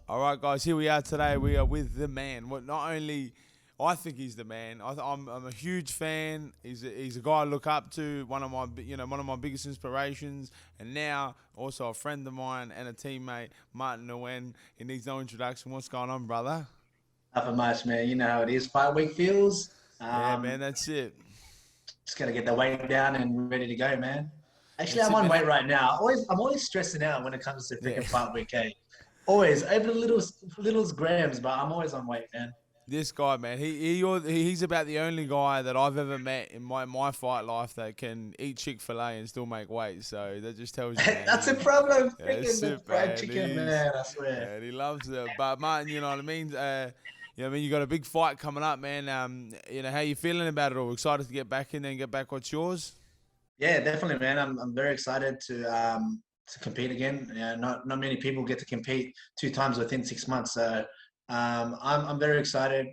All right, guys, here we are today. We are with the man. Well, not only I think he's the man. I'm a huge fan. He's a guy I look up to. One of my biggest inspirations, and now also a friend of mine and a teammate, Martin Nguyen. He needs no introduction. What's going on, brother? Nothing much, man. You know how it is. Fight week feels. Yeah, man, that's it. Just gotta get the weight down and ready to go, man. Actually, That's I'm it, on man. weight right now. I'm always stressing out when it comes to freaking Yeah. fight week. Eh? Always over little grams, but I'm always on weight, man. This guy, man, he's about the only guy that I've ever met in my fight life that can eat Chick-fil-A and still make weight. So that just tells you, man. That's a problem. Yeah, Freaking that's the it, fried man. chicken, man. I swear. And he loves it. But Martin, you know what I mean. You got a big fight coming up, man. How you feeling about it all? Excited to get back in there and get back what's yours? Yeah, definitely, man. I'm very excited to compete again. Yeah, not many people get to compete 2 times within 6 months. So I'm very excited.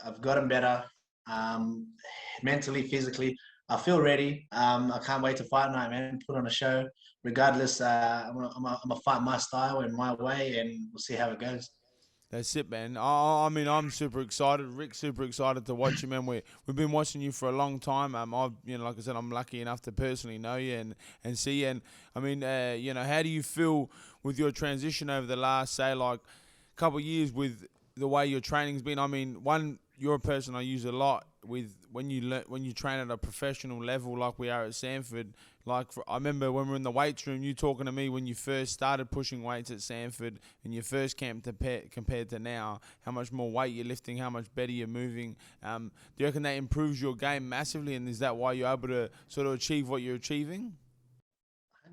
I've gotten better, mentally, physically. I feel ready. I can't wait to fight night, man. Put on a show. Regardless, I'm gonna fight my style and my way, and we'll see how it goes. That's it, man. I mean, I'm super excited. Rick's super excited to watch you, man. We've been watching you for a long time. Like I said, I'm lucky enough to personally know you and see you. And I mean, how do you feel with your transition over the last, say, like, couple of years with the way your training's been? I mean, you're a person I use a lot with when you train at a professional level like we are at Sanford. I remember when we were in the weights room, you talking to me when you first started pushing weights at Sanford and your first camp compared to now, how much more weight you're lifting, how much better you're moving. Do you reckon that improves your game massively, and is that why you're able to sort of achieve what you're achieving?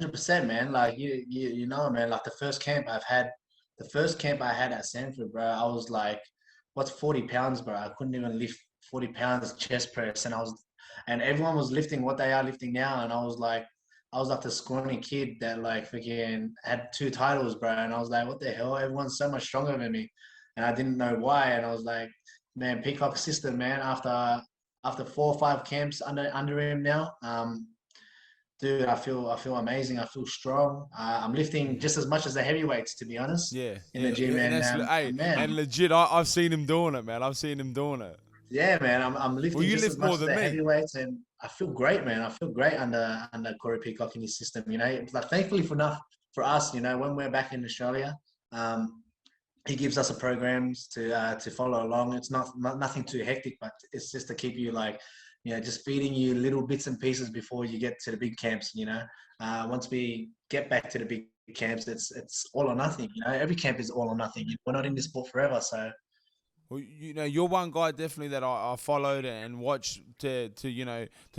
100%, man. Like you know, man. Like the first camp I had at Sanford, bro. I was like, what's 40 pounds, bro? I couldn't even lift 40 pounds chest press, and everyone was lifting what they are lifting now, and I was like the scrawny kid that like freaking had 2 titles, bro. And I was like, what the hell? Everyone's so much stronger than me, and I didn't know why. And I was like, man, Peacock system, man. After 4 or 5 camps under him now, dude, I feel amazing. I feel strong. I'm lifting just as much as the heavyweights, to be honest, Yeah, in the gym. and And that's man, and legit. I've seen him doing it, man. I've seen him doing it. yeah, man, I'm Well, lifting you just as lift much more as than the me. heavyweights, and I feel great, man. I feel great under Corey Peacock in his system. You know, it's like thankfully for us, you know, when we're back in Australia, he gives us a programs to follow along. It's not nothing too hectic, but it's just to keep you like, you know, just feeding you little bits and pieces before you get to the big camps. You know, once we get back to the big camps, it's all or nothing. You know, every camp is all or nothing. We're not in this sport forever, so. Well, you're one guy definitely that I followed and watched to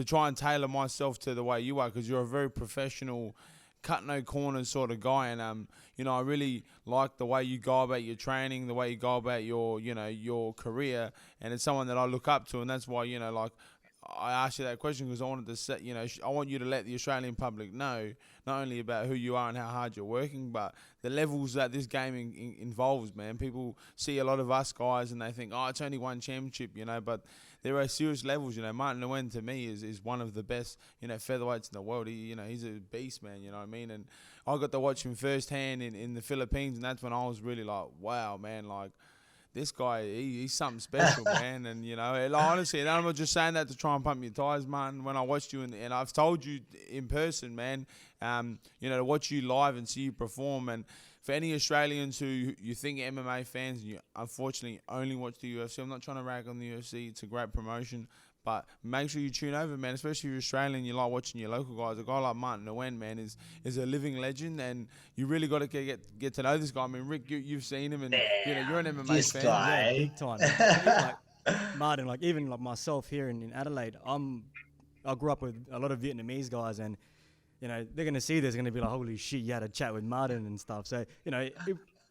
try and tailor myself to the way you are, because you're a very professional, cut no corners sort of guy, and I really like the way you go about your training, the way you go about your career, and it's someone that I look up to, and that's why I asked you that question, because I wanted to set, I want you to let the Australian public know not only about who you are and how hard you're working, but the levels that this game involves, man. People see a lot of us guys and they think, oh, it's only one championship, but there are serious levels. Martin Nguyen to me is one of the best, featherweights in the world. He's a beast, man. You know what I mean? And I got to watch him firsthand in the Philippines, and that's when I was really like, wow, man, like, this guy, he's something special, man. And, like, honestly, and I'm not just saying that to try and pump your tires, Martin. When I watched you, and I've told you in person, man, to watch you live and see you perform. And for any Australians who you think are MMA fans, and you unfortunately only watch the UFC, I'm not trying to rag on the UFC. It's a great promotion. But make sure you tune over, man, especially if you're Australian and you like watching your local guys. A guy like Martin Nguyen, man, is a living legend, and you really got to get to know this guy. I mean, Rick, you've seen him, and you're an MMA This fan. guy. Yeah, big time. Like Martin, like even like myself here in Adelaide, I grew up with a lot of Vietnamese guys, and they're gonna see this, they're gonna be like, holy shit, you had a chat with Martin and stuff. So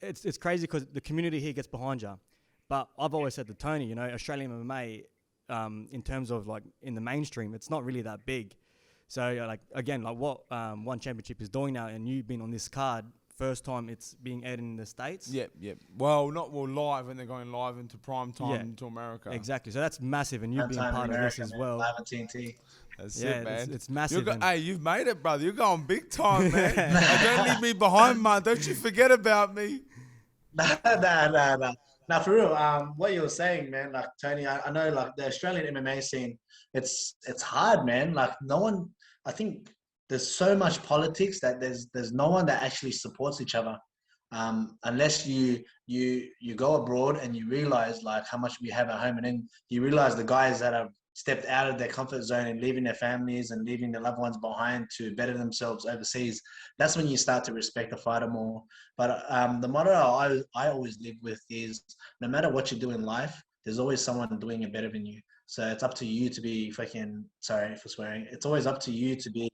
it's crazy because the community here gets behind you. But I've always said to Tony, Australian MMA, in terms of like in the mainstream, it's not really that big. So like again, like what One Championship is doing now, and you've been on this card, first time it's being aired in the States. Yep. Well, live, and they're going live into prime time to America. Exactly. So that's massive, and you've been part of this as well. Live on TNT. That's it, man. It's massive. Hey, you've made it, brother. You're going big time, man. Don't leave me behind, man. Don't you forget about me. Nah. Now, for real, what you were saying, man, like Tony, I know like the Australian MMA scene, it's hard, man. Like no one, I think there's so much politics that there's no one that actually supports each other. Unless you go abroad and you realize like how much we have at home, and then you realize the guys that have stepped out of their comfort zone and leaving their families and leaving their loved ones behind to better themselves overseas. That's when you start to respect the fighter more. But the motto I always live with is no matter what you do in life, there's always someone doing it better than you. So it's up to you to be fucking, sorry for swearing. It's always up to you to be,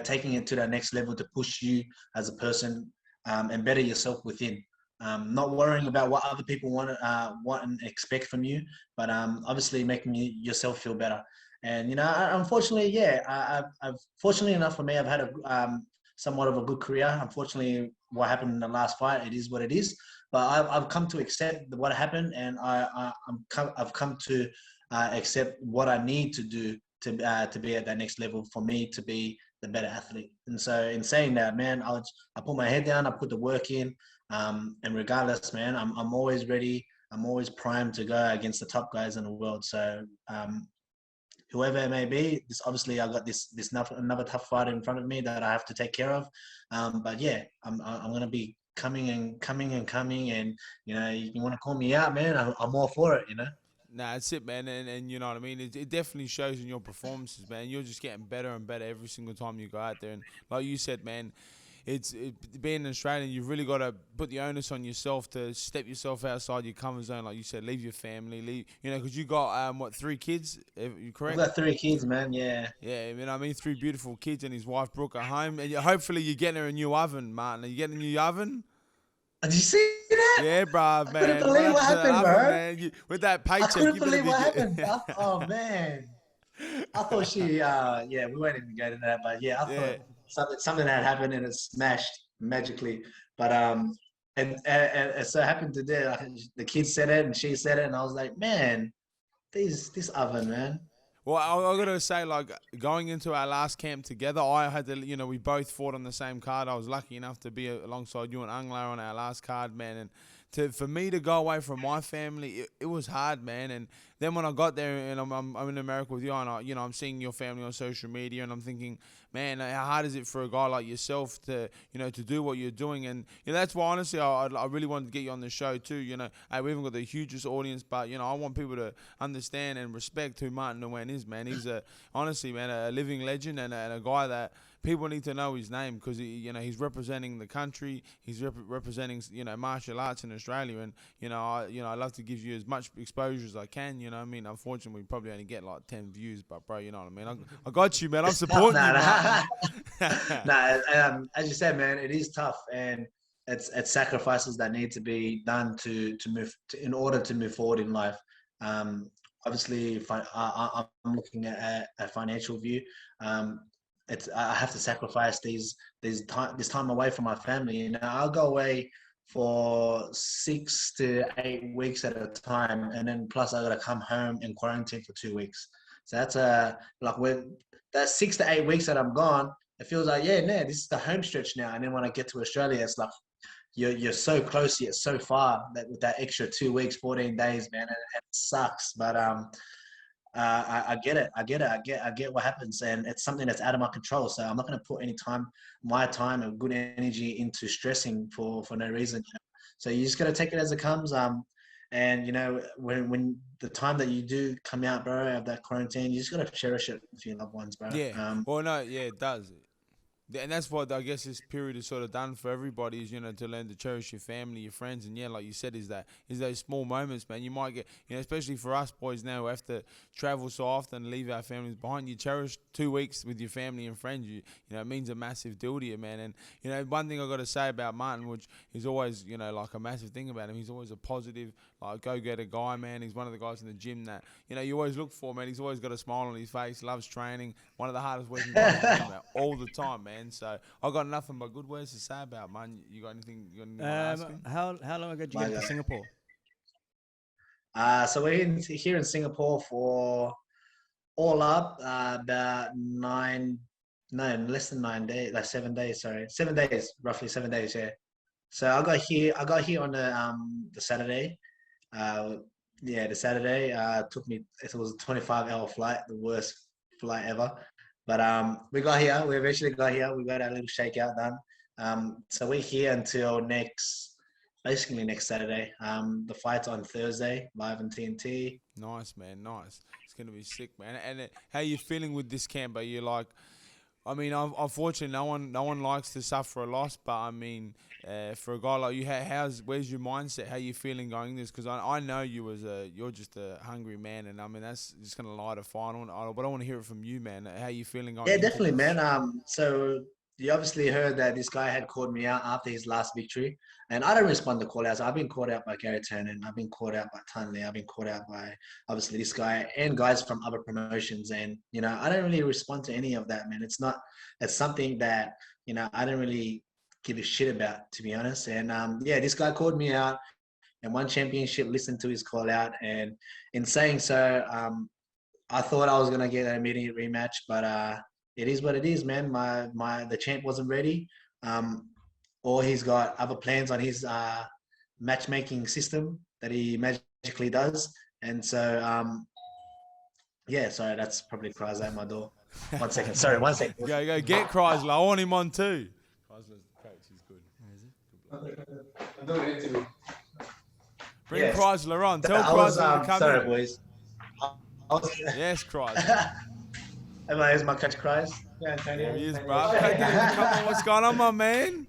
taking it to that next level to push you as a person, and better yourself within. Not worrying about what other people want and expect from you, but obviously making yourself feel better. And unfortunately, I've fortunately enough for me, I've had a somewhat of a good career. Unfortunately, what happened in the last fight, it is what it is. But I've come to accept what happened, and I've come to accept what I need to do to be at that next level for me to be the better athlete. And so, in saying that, man, I put my head down, I put the work in, and regardless, man, I'm always ready. I'm always primed to go against the top guys in the world. So whoever it may be, this obviously I got this another tough fight in front of me that I have to take care of. But yeah, I'm gonna be coming, and you want to call me out, man, I'm all for it. Nah, that's it, man, and you know what I mean. It definitely shows in your performances, man. You're just getting better and better every single time you go out there, and like you said, man, being an Australian, you've really got to put the onus on yourself to step yourself outside your comfort zone, like you said. Leave your family, because you got 3 kids, if you I've correct? got 3 kids, man. Yeah. Yeah, I mean 3 beautiful kids and his wife Brooke at home, and hopefully you're getting her a new oven, Martin. Are you getting a new oven? Did you see that? Yeah, bruv, I couldn't man. What believe what happened to that happened, oven, bro. man? With that I paycheck, couldn't you better believe be what getting. happened. Oh man. I thought she, yeah, we won't even go into that, but yeah, I thought Yeah. something had happened and it smashed magically. But and it so happened today. Like, the kids said it and she said it, and I was like, man, this oven, man. Well, I gotta say, like going into our last camp together, I had to, we both fought on the same card. I was lucky enough to be alongside you and Angler on our last card, man. And for me to go away from my family, it was hard, man. And then when I got there and I'm in America with you, and I'm seeing your family on social media, and I'm thinking, man, how hard is it for a guy like yourself to to do what you're doing? And that's why honestly I really wanted to get you on the show too. Hey, we haven't got the hugest audience, but I want people to understand and respect who Martin Nguyen is, man. He's honestly, man, a living legend and a guy that people need to know his name because he's representing the country. He's representing martial arts in Australia, and I love to give you as much exposure as I can. I mean, unfortunately, we probably only get like 10 views, but bro, you know what I mean. I got you, man. I'm supporting you, man. As you said, man, it is tough, and it's sacrifices that need to be done to move in order to move forward in life. Obviously, if I'm looking at a financial view. I have to sacrifice this time away from my family. I'll go away for 6 to 8 weeks at a time, and then plus I gotta come home and quarantine for 2 weeks. So that's like with that 6 to 8 weeks that I'm gone, it feels like this is the home stretch now. And then when I get to Australia, it's like you're so close yet so far that with that extra 2 weeks, 14 days, man, it sucks. But I get it. I get what happens, and it's something that's out of my control. So I'm not going to put my time and good energy into stressing for no reason. So you just got to take it as it comes. And when the time that you do come out, bro, of that quarantine, you just got to cherish it with your loved ones, bro. Yeah. Well, no, yeah, it does. And that's what I guess this period is sort of done for everybody is, to learn to cherish your family, your friends. And yeah, like you said, is those small moments, man. You might get, especially for us boys now who have to travel so often and leave our families behind. You cherish 2 weeks with your family and friends. It means a massive deal to you, man. And, one thing I got to say about Martin, which is always, like a massive thing about him, he's always a positive, like go-getter guy, man. He's one of the guys in the gym that, you always look for, man. He's always got a smile on his face, loves training. One of the hardest working guys in the gym, all the time, man. So I got nothing but good words to say about man. You got anything? How long ago did you get to Singapore? So we're here in Singapore for all up about less than 9 days, like 7 days. Sorry, 7 days, roughly 7 days. Yeah. So I got here on the Saturday. The Saturday took me. It was a 25-hour flight, the worst flight ever. But we got here. We eventually got here. We got our little shakeout done. So we're here until basically next Saturday. The fight's on Thursday, live on TNT. Nice, man. Nice. It's gonna be sick, man. And how you feeling with this camp? Are you like? I mean, unfortunately, no one likes to suffer a loss, but I mean, for a guy like you, where's your mindset? How you feeling going this? Because I know you're just a hungry man, and I mean that's just gonna light a fire on. But I want to hear it from you, man. How you feeling going? Yeah, into definitely, this? man. So you obviously heard that this guy had called me out after his last victory, and I don't respond to call outs. I've been called out by Gary Turner, I've been called out by Tunley, I've been called out by obviously this guy and guys from other promotions, and I don't really respond to any of that, man. It's something that I don't really give a shit about, to be honest. And yeah, this guy called me out and won championship. Listened to his call out, and in saying so, I thought I was gonna get an immediate rematch, but it is what it is, man. The champ wasn't ready, or he's got other plans on his matchmaking system that he magically does, and so yeah. Sorry, that's probably cries at my door. 1 second. Sorry, 1 second. Go get Chrysler. I want him on too. Chrysler's the coach. He's good. I'm doing an interview. Bring Yes. Chrysler on. Tell I was, Chrysler to come sorry, in. boys. Yes, Chrysler. Here's my coach cries. Yeah, Antonio. There he is, bro. Okay, come on, what's going on, my man?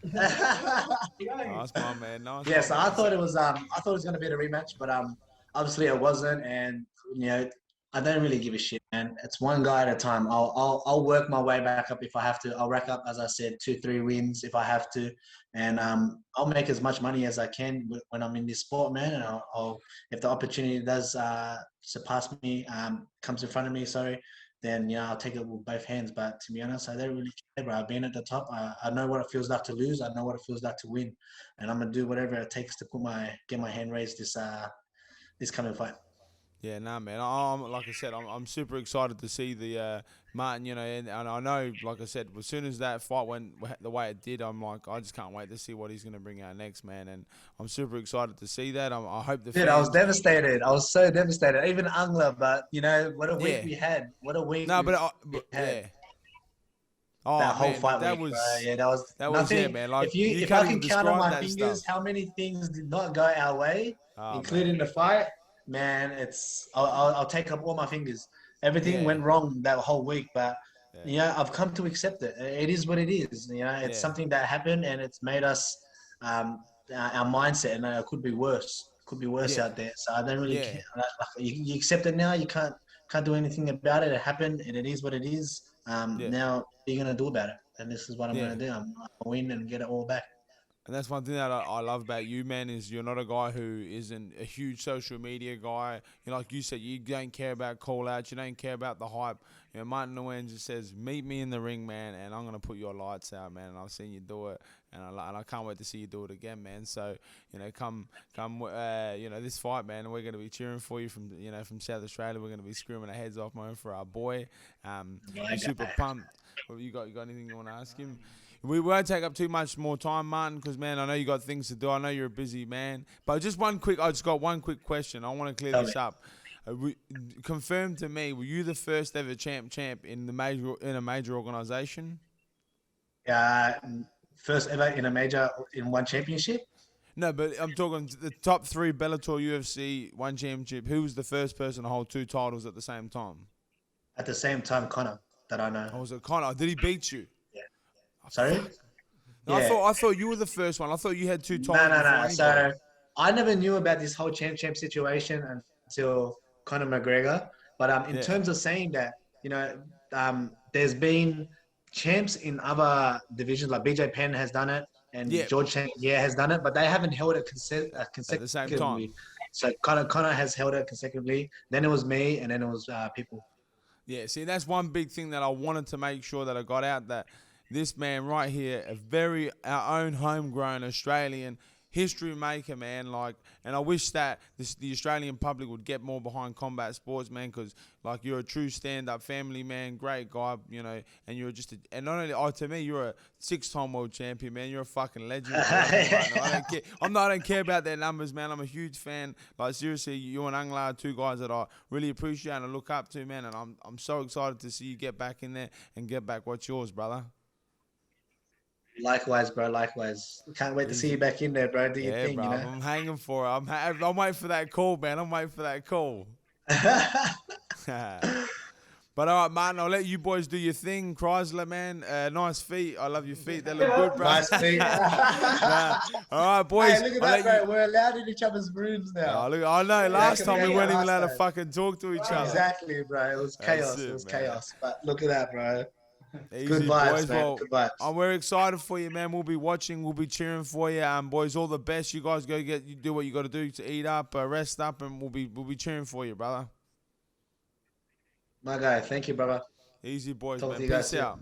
Nice, my man. Nice. Yeah, so I thought it was gonna be the rematch, but obviously it wasn't, and I don't really give a shit, man. It's one guy at a time. I'll work my way back up if I have to. I'll rack up, as I said, 2-3 wins if I have to, and I'll make as much money as I can when I'm in this sport, man. And I'll if the opportunity does surpass me, comes in front of me, sorry, then I'll take it with both hands. But to be honest, I don't really care, bro. I've been at the top. I know what it feels like to lose. I know what it feels like to win, and I'm gonna do whatever it takes to get my hand raised this coming fight. Yeah, nah, man. Like I said, I'm super excited to see the Martin. And I know, like I said, as soon as that fight went the way it did, I'm like, I just can't wait to see what he's gonna bring out next, man. And I'm super excited to see that. I hope the Dude, fans. I was devastated. I was so devastated. Even Angler, but what a week we had. What a week. No, we but had. yeah. Oh, That whole man, fight that week, was bro. Yeah, that was nothing. nothing. Man. Like If I can count on my fingers how many things did not go our way, including the fight, man, I'll take up all my fingers. Everything went wrong that whole week, but I've come to accept it. It is what it is. It's something that happened, and it's made us our mindset, and it could be worse. Could be worse out there. So I don't really care. You accept it now. You can't do anything about it. It happened, and it is what it is. Now, what are you gonna do about it? And this is what I'm gonna do. I'm gonna win and get it all back. And that's one thing that I love about you, man, is you're not a guy who isn't a huge social media guy. Like you said, you don't care about call-outs. You don't care about the hype. Martin Nguyen just says, meet me in the ring, man, and I'm going to put your lights out, man. And I've seen you do it, and I can't wait to see you do it again, man. So, come, this fight, man, we're going to be cheering for you from South Australia. We're going to be screaming our heads off, man, for our boy. I'm super pumped. You got anything you want to ask him? We won't take up too much more time, Martin, because, man, I know you got things to do. I know you're a busy man. But I just got one quick question. I want to clear this up. Confirm to me, were you the first ever champ in a major organization? First ever in one championship? No, but I'm talking the top 3 Bellator UFC one championship. Who was the first person to hold 2 titles at the same time? At the same time, Connor, that I know. Oh, was it Connor? Did he beat you? Sorry? No, yeah. I thought you were the first one. I thought you had 2 titles. No. So I never knew about this whole champ situation until Conor McGregor. But in terms of saying that, there's been champs in other divisions, like BJ Penn has done it, and George St. Pierre has done it, but they haven't held it consecutively. At the same time. So Conor has held it consecutively. Then it was me, and then it was Pitbull. Yeah, see, that's one big thing that I wanted to make sure that I got out, that this man right here, our own homegrown Australian, history maker, man. Like, and I wish that the Australian public would get more behind combat sports, man, because like you're a true stand-up family man, great guy, you know, and you're just and not only to me, you're a 6-time world champion, man. You're a fucking legend. I don't care about their numbers, man. I'm a huge fan. Like seriously, you and Angla are two guys that I really appreciate and I look up to, man. And I'm so excited to see you get back in there and get back what's yours, brother. Likewise, bro. Likewise. Can't wait to see you back in there, bro. Do your thing, bro, you know. I'm hanging for it. I'm waiting for that call, man. I'm waiting for that call. But all right, Martin, I'll let you boys do your thing. Chrysler, man, nice feet. I love your feet. They look good, bro. Nice feet. All right, boys. Hey, look at that, bro. We're allowed in each other's rooms now. Look, I know. Last time we weren't even allowed to fucking talk to each other. Exactly, bro. It was chaos. It was chaos. But look at that, bro. Easy, good vibes, boys. man. Well, good vibes. We're excited for you, man. We'll be watching. We'll be cheering for you, boys. All the best. You guys go do what you got to do to eat up, rest up, and we'll be cheering for you, brother. My guy, thank you, brother. Easy, boys, Talk man. to you guys Peace out.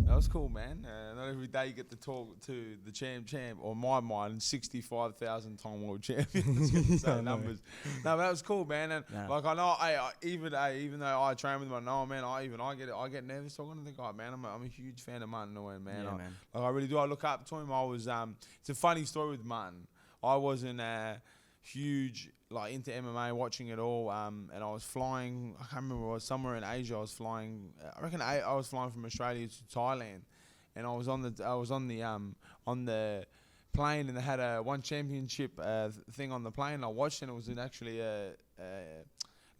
That was cool, man. Not every day you get to talk to the champ, or my mind, 65,000-time world champion. So numbers. No, but that was cool, man. And like I know, even though I train with him, I know, man. I get nervous talking to the guy, man. I'm a huge fan of Martin Nguyen, man. Yeah, man. Like I really do. I look up to him. I was it's a funny story with Martin. I wasn't huge like into MMA, watching it all, and I was flying. I can't remember. I was somewhere in Asia. I was flying. I reckon I was flying from Australia to Thailand, and I was on the plane, and they had a one championship thing on the plane. I watched, and it was actually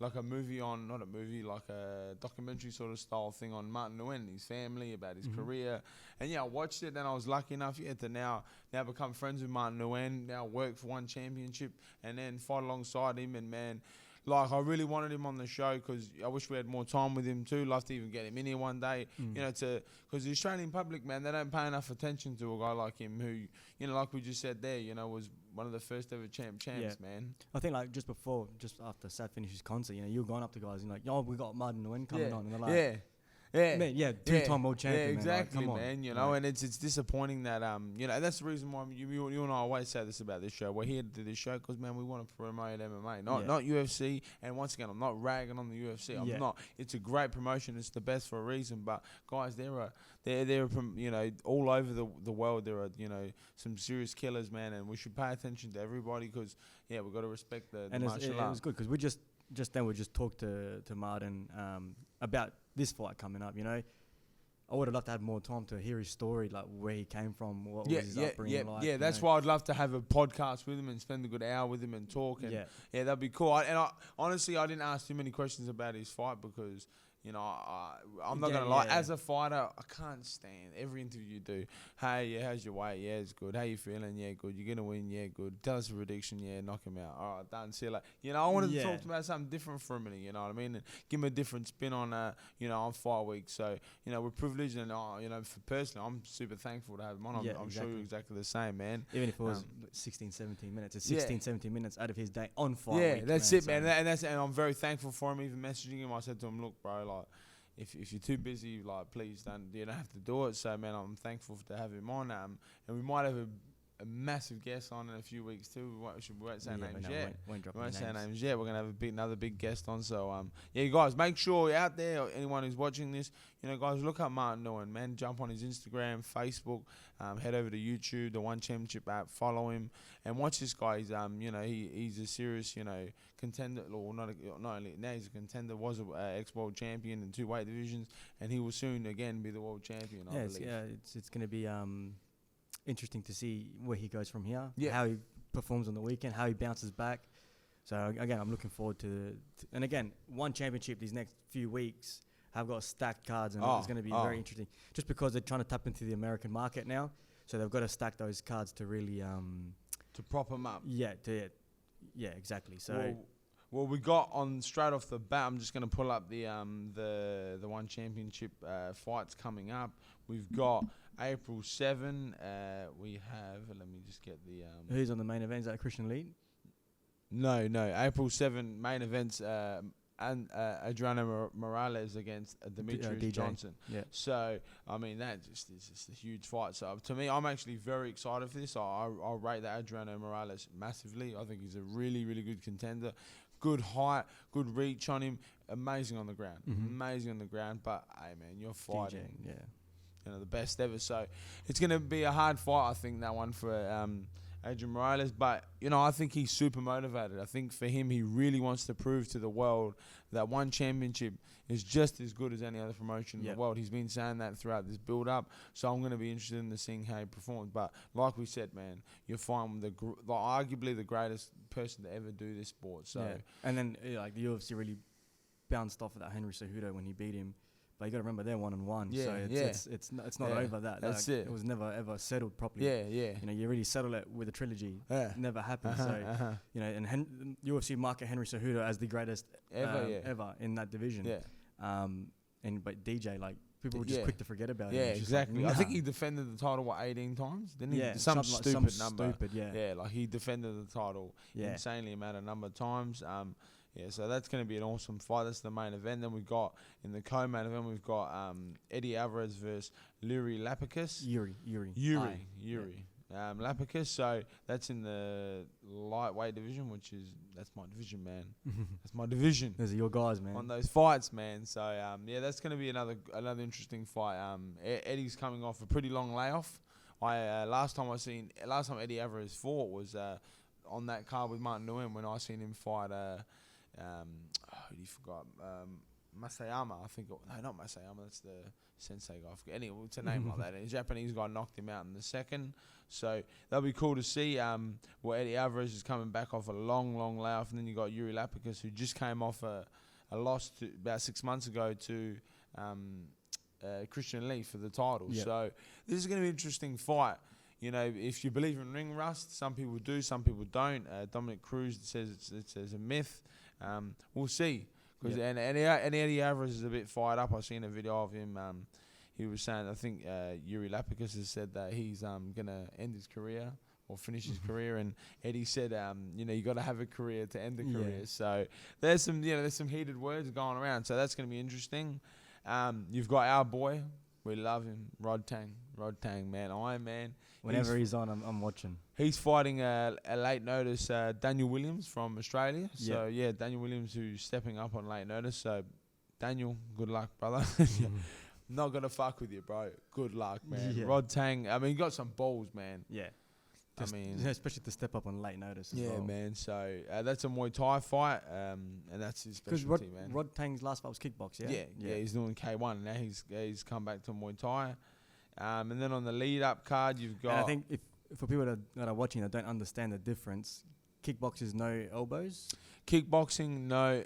like a movie not a movie, like a documentary sort of style thing on Martin Nguyen, his family, about his career. And I watched it, and I was lucky enough to now become friends with Martin Nguyen, now work for one championship, and then fight alongside him. And man, like I really wanted him on the show because I wish we had more time with him too. Love to even get him in here one day, because the Australian public, man, they don't pay enough attention to a guy like him who, like we just said there, was one of the first ever champs, man. I think like just after Sat finished his concert, you were going up to guys and like, we got Martin Nguyen coming on, and they're like, man, 2-time world champion. Yeah, exactly, man. Man. And it's disappointing that and that's the reason why you and I always say this about this show. We're here to do this show because, man, we want to promote MMA, not UFC. And once again, I'm not ragging on the UFC. I'm not. It's a great promotion. It's the best for a reason. But guys, they're all over the world. There are some serious killers, man, and we should pay attention to everybody because we've got to respect the martial art. It was good because we just talked to Martin about this fight coming up. I would have loved to have more time to hear his story, like where he came from, what was his upbringing like. Yeah, that's why I'd love to have a podcast with him and spend a good hour with him and talk. And that'd be cool. Honestly, I didn't ask too many questions about his fight because I'm not gonna lie. As a fighter, I can't stand every interview you do. Hey, how's your weight? Yeah, it's good. How you feeling? Yeah, good. You're gonna win? Yeah, good. Tell us a prediction. Yeah, knock him out. All right, done. See you later. I wanted to talk about something different for a minute. You know what I mean? And give him a different spin on on fight week. So we're privileged, and for personally, I'm super thankful to have him on. I'm sure you're exactly the same, man. Even if it was 16, 17 minutes, it's 16, 17 minutes out of his day on fight week. Yeah, that's it, man. And I'm very thankful for him. Even messaging him, I said to him, look, bro, like, if you're too busy, like, please you don't have to do it. So, man, I'm thankful to have him on. And we might have a massive guest on in a few weeks too. We won't say names yet. We won't say names yet. We're gonna have another big guest on. So guys, make sure you're out there. Or anyone who's watching this, guys, look up Martin Nguyen, man. Jump on his Instagram, Facebook. Head over to YouTube, the One Championship app. Follow him and watch this guy. He's he's a serious contender. Or not only now he's a contender. Was a ex-world champion in 2 weight divisions, and he will soon again be the world champion. I believe. It's gonna be interesting to see where he goes from here, how he performs on the weekend, how he bounces back. So again, I'm looking forward to and again, one championship these next few weeks have got stacked cards, and it's going to be very interesting. Just because they're trying to tap into the American market now, so they've got to stack those cards to really to prop them up. Yeah, exactly. So. Well, we got on straight off the bat. I'm just going to pull up the one championship fights coming up. We've got April 7. We have. Let me just get the. Who's on the main event? Is that Christian Lee? No. April 7 main events. Adriano Morales against Demetrius DJ. Johnson. Yeah. So I mean that just is just a huge fight. So to me, I'm actually very excited for this. I rate that Adriano Morales massively. I think he's a really really good contender. Good height, good reach on him. Amazing on the ground. Amazing on the ground. But hey man, you're fighting. DJ, You know, the best ever. So it's going to be a hard fight, I think, that one for Adrian Morales. But, you know, I think he's super motivated. I think for him, he really wants to prove to the world that one championship is just as good as any other promotion in the world. He's been saying that throughout this build-up. So I'm going to be interested in seeing how he performs. But like we said, man, you're fighting with arguably the greatest person to ever do this sport. So And then, like, the UFC really bounced off of that Henry Cejudo when he beat him. But you got to remember they're 1-1, so it's not over that. That's like, it. It was never ever settled properly. Yeah. You know, you really settle it with a trilogy. Yeah. Never happened. You know, and UFC market Henry Cejudo as the greatest ever in that division. Yeah. But DJ, like, people were just quick to forget about him. Yeah, It's just exactly. like, I think he defended the title 18 times, didn't he? Yeah, some stupid some number. Stupid, Yeah, like he defended the title insanely amount of number of times. Yeah, so that's going to be an awesome fight. That's the main event. Then we've got, in the co-main event, we've got Eddie Alvarez versus Yuri Lapicus. Yuri. Lapicus. So that's in the lightweight division, that's my division, man. That's my division. Those are your guys, man. On those fights, man. So yeah, that's going to be another interesting fight. Eddie's coming off a pretty long layoff. Last time Eddie Alvarez fought was on that card with Martin Nguyen when I seen him fight. Who forgot? Masayama, I think. No, not Masayama. That's the sensei guy. I forget. Anyway, it's a name like that. And the Japanese guy knocked him out in the second. So that'll be cool to see. Eddie Alvarez is coming back off a long layoff, and then you got Yuri Lapicus, who just came off a loss about 6 months ago to Christian Lee for the title. Yep. So this is going to be an interesting fight. You know, if you believe in ring rust, some people do, some people don't. Dominic Cruz says it's a myth. We'll see. And Eddie Alvarez is a bit fired up. I've seen a video of him. He was saying, I think Yuri Lapicus has said that he's gonna end his career or finish his career, and Eddie said, you know, you got to have a career to end the career. So there's some heated words going around. So that's gonna be interesting. You've got our boy. We love him, Rod Tang, man, Iron Man. Whenever he's on, I'm watching. He's fighting a late notice Daniel Williams from Australia. So, yeah, Daniel Williams who's stepping up on late notice. So, Daniel, good luck, brother. Not going to fuck with you, bro. Good luck, man. Yeah. Rod Tang, I mean, you got some balls, man. Yeah. I mean, especially to step up on late notice as well. Man. So, that's a Muay Thai fight, and that's his specialty, man. Rod Tang's last fight was kickbox, yeah? Yeah, he's doing K1. Now he's come back to Muay Thai. And then on the lead-up card, you've got... And I think if for people that are watching that don't understand the difference, kickbox is no elbows? Kickboxing, no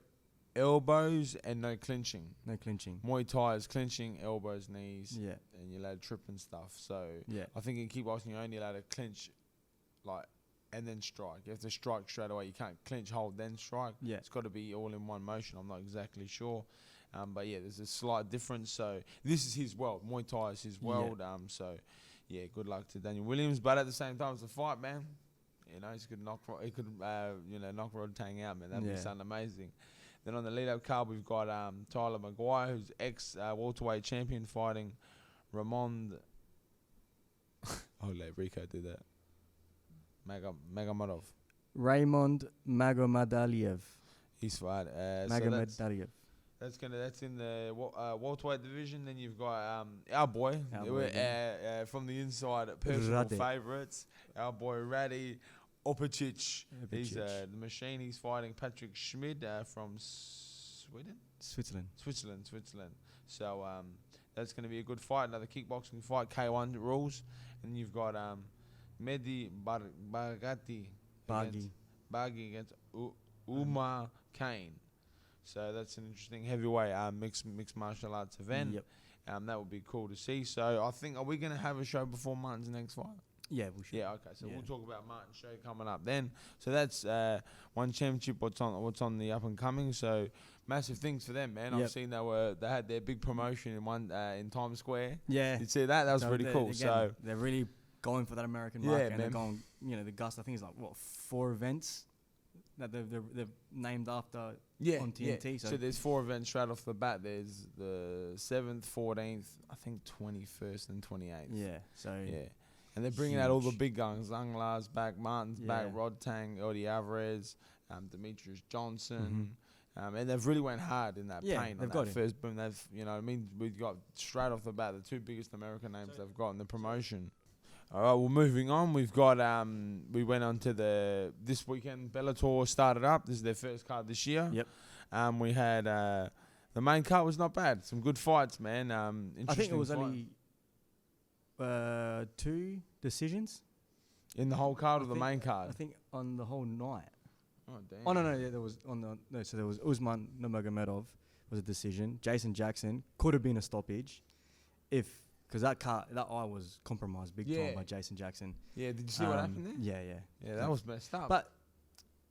elbows and no clinching. No clinching. Muay Thai is clinching, elbows, knees, and you're allowed to trip and stuff. So I think in kickboxing, you're only allowed to clinch and then strike. You have to strike straight away. You can't clinch, hold, then strike. Yeah. It's got to be all in one motion. I'm not exactly sure. But yeah, there's a slight difference. So this is his world. Muay Thai is his world. So yeah, good luck to Daniel Williams. But at the same time, it's a fight, man. You know, he could knock Rod Tang out, man. That'd be something amazing. Then on the lead-up card, we've got Tyler Mcguire, who's ex-welterweight champion, fighting Ramon. I'll let Rico do that. Magomadov. Raymond Magomadaliev. He's fight. Magomadaliev. That's in the welterweight division. Then you've got our boy from the inside, personal favourites. Our boy Radi Opicic. He's the machine. He's fighting Patrick Schmid from Switzerland. So that's going to be a good fight. Another kickboxing fight, K1 rules. And you've got Mehdi Barghati against Umar Kane. So that's an interesting heavyweight mixed martial arts event. Yep. That would be cool to see. So I think, are we going to have a show before Martin's next fight? Yeah, we should. Yeah, okay. So we'll talk about Martin's show coming up then. So that's one championship. What's on the up and coming. So massive things for them, man. I've seen they had their big promotion in Times Square. Yeah, you see that? That was pretty cool. Again, so they're really going for that American market. And they're going, the Gus, I think it's like 4 events that they've named after on TNT. So there's 4 events straight off the bat. There's the 7th, 14th, I think 21st and 28th. Yeah. So yeah. And they're bringing out all the huge. big guns. Zhang La's back, Martin's back, Yeah. Rod Tang, Eddie Alvarez, Demetrius Johnson. Mm-hmm. And they've really went hard in that Yeah, paint. they've On got that it. first boom. They've, you know, what I mean, we've got straight off the bat the 2 biggest American names they've got in the promotion. All right, well, moving on, we've got we went on to this weekend. Bellator started up. This is their first card this year. Yep. We had the main card was not bad. Some good fights, man. I think it was fight. only 2 decisions in the whole card or the think- main card. I think on the whole night. Oh damn. Oh no, yeah, there was so there was Usman Nurmagomedov was a decision. Jason Jackson could have been a stoppage, because that eye was compromised big time Yeah. by Jason Jackson. Yeah, did you see what happened there? Yeah. Yeah, that was messed up. But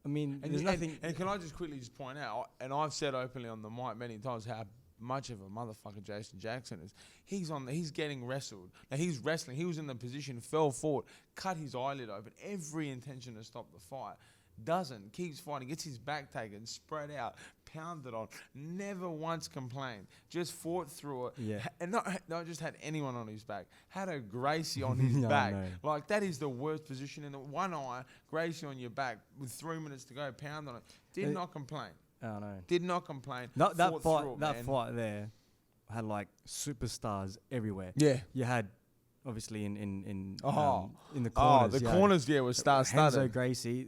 I mean, And, there's you- nothing. and can I just quickly just point out, and I've said openly on the mic many times how much of a motherfucker Jason Jackson is. He's getting wrestled. Now he's wrestling. He was in the position, fell forward, cut his eyelid open. Every intention to stop the fight. Doesn't, keeps fighting, gets his back taken, spread out, pounded on, never once complained, just fought through it, Yeah. and not just had anyone on his back, had a Gracie on his Yeah, I back. know. Like, that is the worst position in the one eye, Gracie on your back with 3 minutes to go, pound on it. Did Uh, not complain. I don't know. Did not complain. That Fought fight, through it, that man. fight there had like superstars everywhere. Yeah. You had obviously in the Oh, corners. the you had corners, yeah, was Henzo star-studded. Gracie.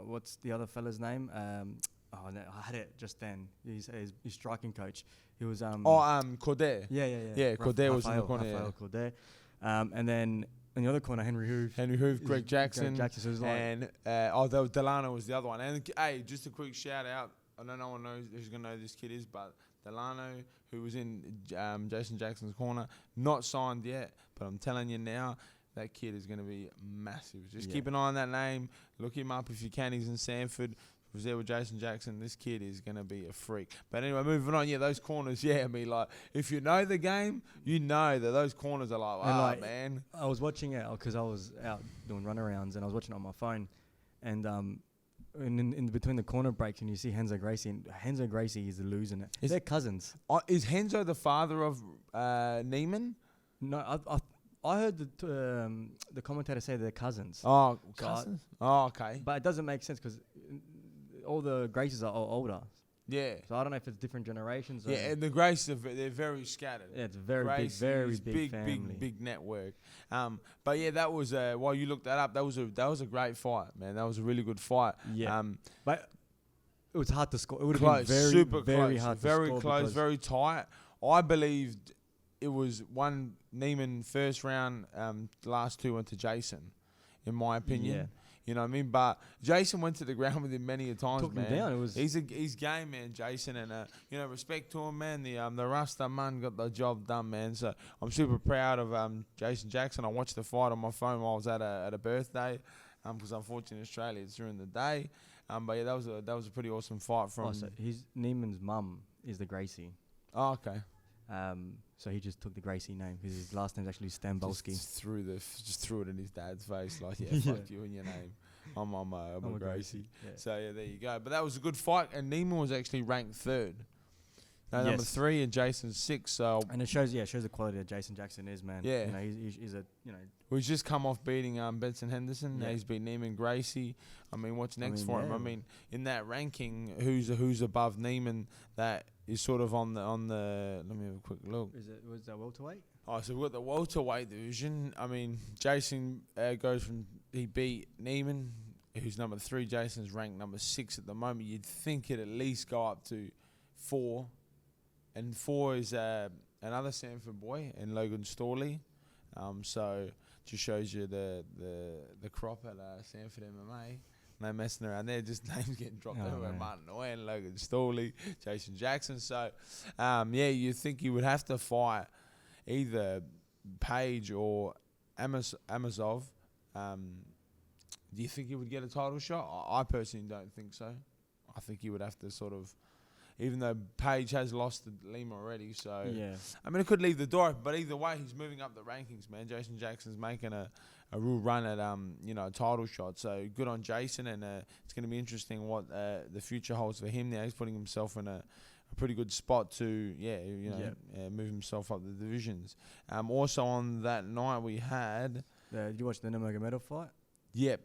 What's the other fella's name? No, I had it just then. He's his striking coach. He was Cordair. Yeah, Cordair was in the corner, Rafael Cordair. And then in the other corner, Henry Hoof. Henry Hoof, Greg Greg Jackson, Jackson, so it was like- and there was Delano was the other one. And hey, just a quick shout out. I know no one knows who's gonna know who this kid is, but Delano, who was in Jason Jackson's corner, not signed yet, but I'm telling you now, that kid is gonna be massive. Just Yeah. keep an eye on that name. Look him up if you can. He's in Sanford. He was there with Jason Jackson. This kid is gonna be a freak. But anyway, moving on. Yeah, those corners. Yeah, I mean, like, if you know the game, you know that those corners are like, And wow, like, man. I was watching it because I was out doing runarounds and I was watching it on my phone, and in between the corner breaks and you see Henzo Gracie, and Henzo Gracie is losing it. They're cousins. Is Henzo the father of Neiman? No, I heard the commentator say they're cousins, Oh, So cousins. Oh, okay. but it doesn't make sense because all the Gracies are older. Yeah. So I don't know if it's different generations. Or Yeah, and the Gracies they're very scattered. yeah, it's a very Gracie's big family. big network. But yeah, that was while you looked that up, that was a great fight, man. That was a really good fight. Yeah. But it was hard to score. It would have Close, been very, super very close, hard to very score. close, because- very tight. I believed it was one Neiman first round. Last 2 went to Jason, in my opinion. Yeah. You know what I mean? But Jason went to the ground with him many a times, Took him man. down. It was He's game, man, Jason, and respect to him, man. The Rasta man got the job done, man. So I'm super proud of Jason Jackson. I watched the fight on my phone while I was at a birthday, because unfortunately in Australia it's during the day. But yeah, that was a pretty awesome fight from. so his Neiman's mum is the Gracie. Oh, okay. So he just took the Gracie name because his last name's actually Stambolski. Just threw it in his dad's face, like, yeah, Yeah. fuck you and your name. I'm a I'm a Gracie. Yeah. So yeah, there you go. But that was a good fight, and Neiman was actually ranked 3rd. No, number Yes. 3 and Jason's 6. So And it shows the quality that Jason Jackson is, man. Yeah. You know, he's a, we've just come off beating Benson Henderson. Now Yeah. he's beat Neiman Gracie. I mean, what's next mean, for him? yeah. I mean, in that ranking, who's above Neiman that is sort of on the. Let me have a quick look. was that welterweight? Oh, so we've got the welterweight division. I mean, Jason goes from he beat Neiman, who's number 3. Jason's ranked number 6 at the moment. You'd think it'd at least go up to 4, and 4 is another Sanford boy and Logan Storley. So just shows you the crop at Sanford MMA. No messing around there, just names getting dropped Oh, everywhere. man. Martin Nguyen, Logan Storley, Jason Jackson. So, yeah, you think you would have to fight either Page or Amazov. Do you think he would get a title shot? I personally don't think so. I think he would have to sort of even though Page has lost to Lima already. So, Yeah. I mean, it could leave the door open, but either way, he's moving up the rankings, man. Jason Jackson's making a real run at, a title shot. So, good on Jason, and it's going to be interesting what the future holds for him now. He's putting himself in a pretty good spot to, move himself up the divisions. Also on that night we had... Did you watch the Nurmagomedov fight? Yep.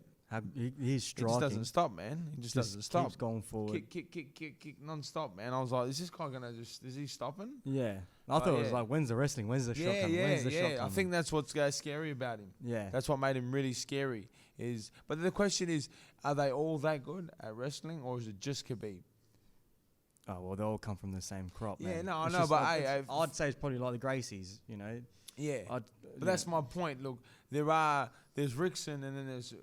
He's striking. He just doesn't stop, man. He just doesn't stop. Keeps going forward. Kick, non-stop, man. I was like, is this guy going to is he stopping? Yeah. I thought it was like, when's the wrestling? When's the shot coming? When's the shot coming? I think that's what's scary about him. Yeah. That's what made him really scary. But the question is, are they all that good at wrestling, or is it just Khabib? Oh, well, they all come from the same crop, man. Yeah, no, I know, but I'd say it's probably like the Gracies, you know. Yeah, but that's my point. Look, there's Rickson, and then there's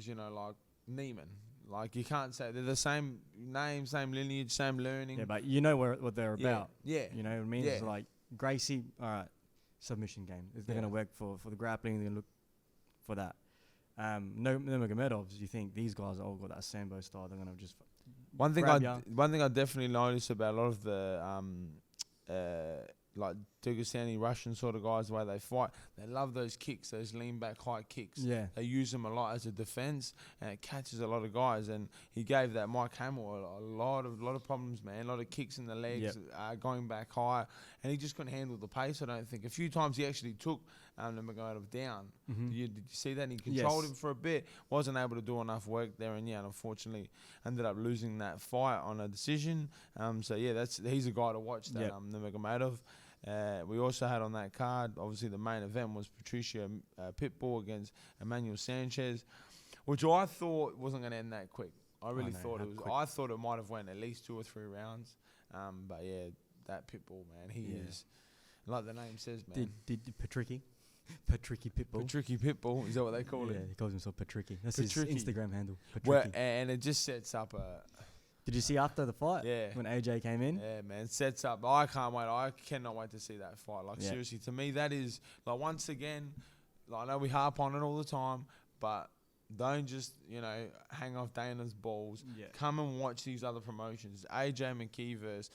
like Neiman. Like, you can't say they're the same name, same lineage, same learning. Yeah, but you know what they're about. Yeah. You know what I mean? Yeah. It's like Gracie, all right, submission game. They're going to work for the grappling. They're going to look for that. Nurmagomedovs, you think these guys all got that Sambo style? They're going to just one thing I definitely noticed about a lot of the like Dagestani Russian sort of guys, the way they fight, they love those kicks, those lean back high kicks. Yeah. They use them a lot as a defense, and it catches a lot of guys. And he gave that Mike Hamill a lot of problems, man. A lot of kicks in the legs, going back high, and he just couldn't handle the pace. I don't think. A few times he actually took Mcguire down. Mm-hmm. Did you see that? And he controlled him for a bit. Wasn't able to do enough work there, and unfortunately ended up losing that fight on a decision. He's a guy to watch. That Nurmagomedov. We also had on that card, obviously the main event was Patricio Pitbull against Emmanuel Sanchez, which I thought wasn't going to end that quick. I thought it was. Quick. I thought it might have went at least 2 or 3 rounds. But yeah, that Pitbull, man, he is, like the name says, man. Did Patricky Pitbull. Patricky Pitbull, is that what they call it? Yeah, he calls himself Patricky. That's Patricky. His Instagram handle. Well, and it just sets up a... Did you see after the fight? Yeah. When AJ came in? Yeah, man. Sets up. I can't wait. I cannot wait to see that fight. Like, seriously, to me, that is, like, once again, like, I know we harp on it all the time, but don't just, hang off Dana's balls. Yeah. Come and watch these other promotions. AJ McKee versus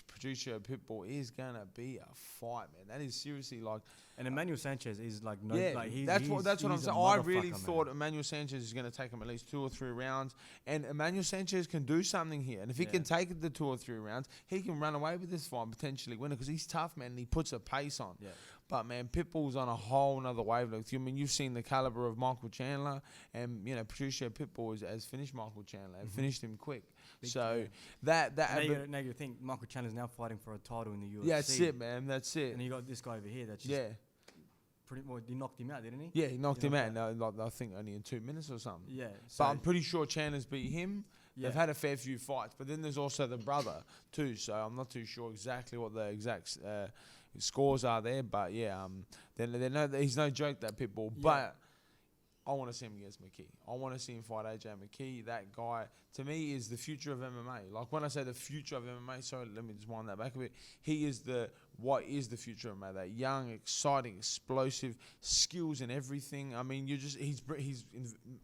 Patricio Pitbull is going to be a fight, man. That is seriously like... And Emmanuel Sanchez is like... that's what I'm saying. I really thought Emmanuel Sanchez is going to take him at least 2 or 3 rounds. And Emmanuel Sanchez can do something here. And if he can take it to 2 or 3 rounds, he can run away with this fight and potentially win it, because he's tough, man, and he puts a pace on. Yeah. But, man, Pitbull's on a whole nother wavelength. I mean, you've seen the caliber of Michael Chandler, and, Patricio Pitbull has finished Michael Chandler and finished him quick. Now you think Michael Chandler's now fighting for a title in the UFC. Yeah, that's it, man. That's it. And you got this guy over here that's just pretty well, he knocked him out, didn't he? Yeah, he knocked him out. No, I think only in 2 minutes or something. Yeah. So but I'm pretty sure Chandler's beat him. Yeah. They've had a fair few fights, but then there's also the brother too. So I'm not too sure exactly what the exact scores are there. But he's no joke, that Pitbull. Yeah. But I want to see him against McKee. I want to see him fight AJ McKee. That guy, to me, is the future of MMA. Like, when I say the future of MMA, sorry, let me just wind that back a bit. He is what is the future of MMA? That young, exciting, explosive, skills in everything. I mean, he's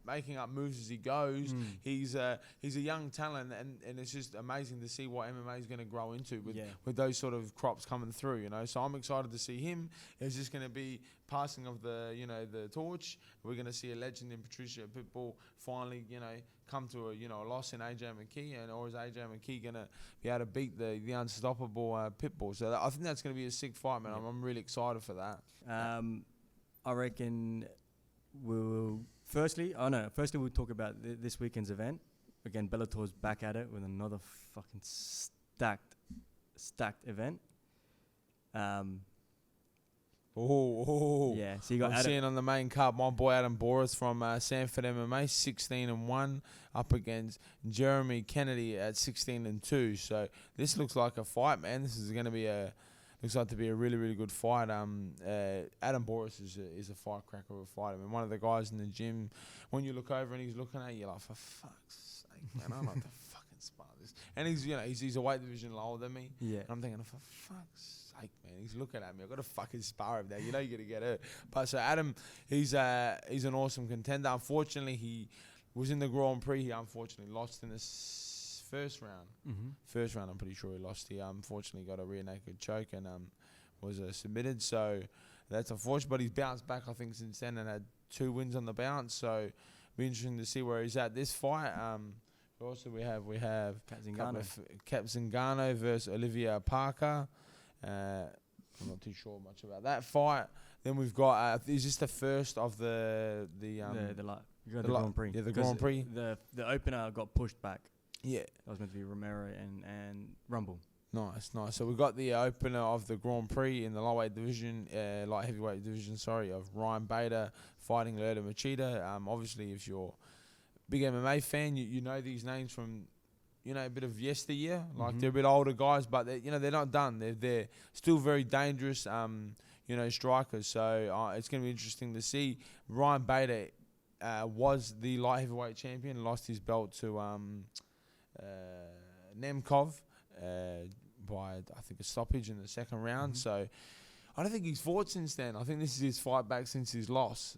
making up moves as he goes. He's a young talent, and it's just amazing to see what MMA is going to grow into with those sort of crops coming through. So I'm excited to see him. It's just going to be passing of the torch. We're going to see a legend in Patricio Pitbull finally come to a loss in AJ McKee, or is AJ McKee going to be able to beat the unstoppable Pitbull? So I think that's going to be a sick fight, man. I'm really excited for that. I reckon firstly we'll talk about this weekend's event. Again, Bellator's back at it with another fucking stacked event. Yeah, so you got. I'm seeing on the main card my boy Adam Boris from Sanford MMA, 16-1, up against Jeremy Kennedy at 16-2. So this looks like a fight, man. This is going to be looks like to be a really, really good fight. Adam Boris is a firecracker of a fight. I mean, one of the guys in the gym, when you look over and he's looking at you, you're like, for fuck's sake, man, I'm not the fucking spar this. And he's a weight division lower than me. Yeah. And I'm thinking, for fuck's sake, man, he's looking at me. I've got to fucking spar him there. You're going to get hurt. But so Adam, he's an awesome contender. Unfortunately, he was in the Grand Prix. He unfortunately lost in the first round. Mm-hmm. First round, I'm pretty sure he lost. He unfortunately got a rear naked choke and was submitted. So that's unfortunate. But he's bounced back, I think, since then and had 2 wins on the bounce. So it'll be interesting to see where he's at this fight. Also, we have Kat Zingano versus Olivia Parker. I'm not too sure much about that fight. Then we've got is this the first of the Grand Prix? Yeah, the Grand Prix. The opener got pushed back. Yeah, that was meant to be Romero and Rumble. Nice. So we've got the opener of the Grand Prix in the light heavyweight division. Of Ryan Bader fighting Luda Machida. Obviously, if you're a big MMA fan, you know these names from a bit of yesteryear. Like they're a bit older guys, but they're not done. They're still very dangerous. Strikers. So it's going to be interesting to see. Ryan Bader was the light heavyweight champion, lost his belt to Nemkov by, I think, a stoppage in the second round. So I don't think he's fought since then. I think this is his fight back since his loss.